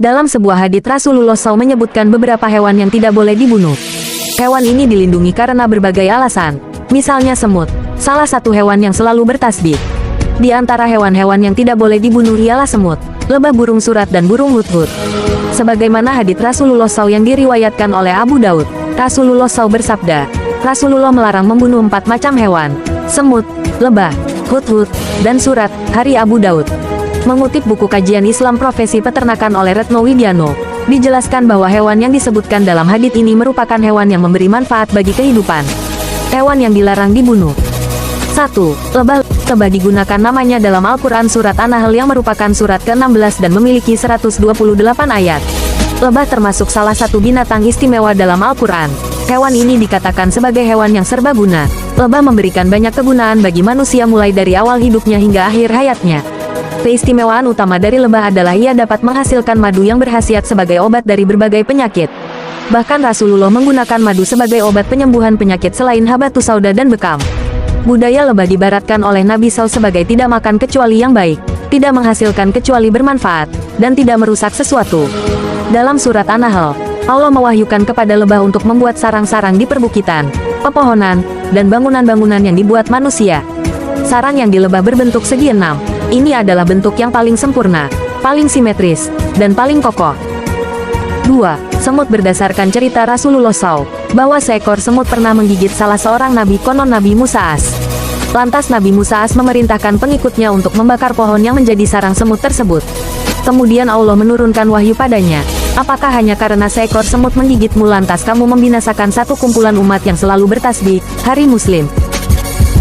Dalam sebuah hadits Rasulullah SAW menyebutkan beberapa hewan yang tidak boleh dibunuh. Hewan ini dilindungi karena berbagai alasan. Misalnya semut, salah satu hewan yang selalu bertasbih. Di antara hewan-hewan yang tidak boleh dibunuh ialah semut, lebah, burung surat, dan burung hudhud. Sebagaimana hadits Rasulullah SAW yang diriwayatkan oleh Abu Daud, Rasulullah SAW bersabda, Rasulullah melarang membunuh 4 macam hewan: semut, lebah, hudhud, dan surat. Hari Abu Daud. Mengutip buku kajian Islam profesi peternakan oleh Retno Widiano, dijelaskan bahwa hewan yang disebutkan dalam hadits ini merupakan hewan yang memberi manfaat bagi kehidupan. Hewan yang dilarang dibunuh. 1. Lebah. Lebah digunakan namanya dalam Al-Quran Surat An-Nahl yang merupakan surat ke-16 dan memiliki 128 ayat. Lebah termasuk salah satu binatang istimewa dalam Al-Quran. Hewan ini dikatakan sebagai hewan yang serbaguna. Lebah memberikan banyak kegunaan bagi manusia mulai dari awal hidupnya hingga akhir hayatnya. Keistimewaan utama dari lebah adalah ia dapat menghasilkan madu yang berkhasiat sebagai obat dari berbagai penyakit. Bahkan Rasulullah menggunakan madu sebagai obat penyembuhan penyakit selain habatus sauda dan bekam. Budaya lebah dibaratkan oleh Nabi SAW sebagai tidak makan kecuali yang baik, tidak menghasilkan kecuali bermanfaat, dan tidak merusak sesuatu. Dalam surat An-Nahl, Allah mewahyukan kepada lebah untuk membuat sarang-sarang di perbukitan, pepohonan, dan bangunan-bangunan yang dibuat manusia. Sarang yang di lebah berbentuk segi 6. Ini adalah bentuk yang paling sempurna, paling simetris, dan paling kokoh. 2. Semut. Berdasarkan cerita Rasulullah SAW, bahwa seekor semut pernah menggigit salah seorang nabi, konon Nabi Musa AS. Lantas Nabi Musa AS memerintahkan pengikutnya untuk membakar pohon yang menjadi sarang semut tersebut. Kemudian Allah menurunkan wahyu padanya, apakah hanya karena seekor semut menggigitmu lantas kamu membinasakan satu kumpulan umat yang selalu bertasbih? Hari Muslim.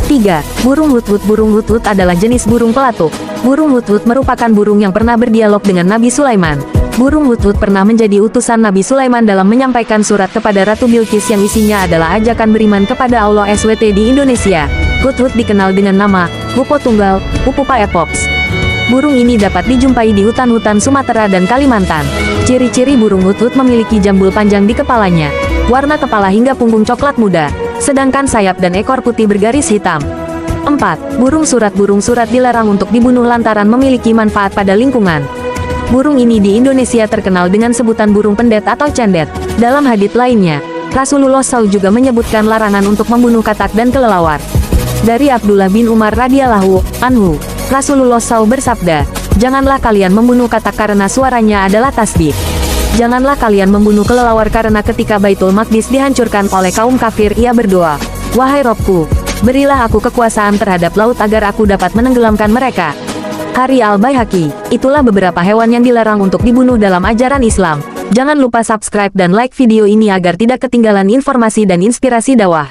3. Burung hudhud. Burung hudhud adalah jenis burung pelatuk. Burung hudhud merupakan burung yang pernah berdialog dengan Nabi Sulaiman. Burung hudhud pernah menjadi utusan Nabi Sulaiman dalam menyampaikan surat kepada Ratu Bilqis yang isinya adalah ajakan beriman kepada Allah SWT di Indonesia. Hudhud dikenal dengan nama Pupo Tunggal, Pupupa Epops. Burung ini dapat dijumpai di hutan-hutan Sumatera dan Kalimantan. Ciri-ciri burung hudhud memiliki jambul panjang di kepalanya, warna kepala hingga punggung coklat muda, sedangkan sayap dan ekor putih bergaris hitam. 4. Burung surat. Burung surat dilarang untuk dibunuh lantaran memiliki manfaat pada lingkungan. Burung ini di Indonesia terkenal dengan sebutan burung pendet atau cendet. Dalam hadits lainnya, Rasulullah SAW juga menyebutkan larangan untuk membunuh katak dan kelelawar. Dari Abdullah bin Umar radhiyallahu anhu, Rasulullah SAW bersabda, janganlah kalian membunuh katak karena suaranya adalah tasbih. Janganlah kalian membunuh kelelawar karena ketika Baitul Maqdis dihancurkan oleh kaum kafir ia berdoa, wahai Robku, berilah aku kekuasaan terhadap laut agar aku dapat menenggelamkan mereka. Hari Al-Baihaqi. Itulah beberapa hewan yang dilarang untuk dibunuh dalam ajaran Islam. Jangan lupa subscribe dan like video ini agar tidak ketinggalan informasi dan inspirasi dakwah.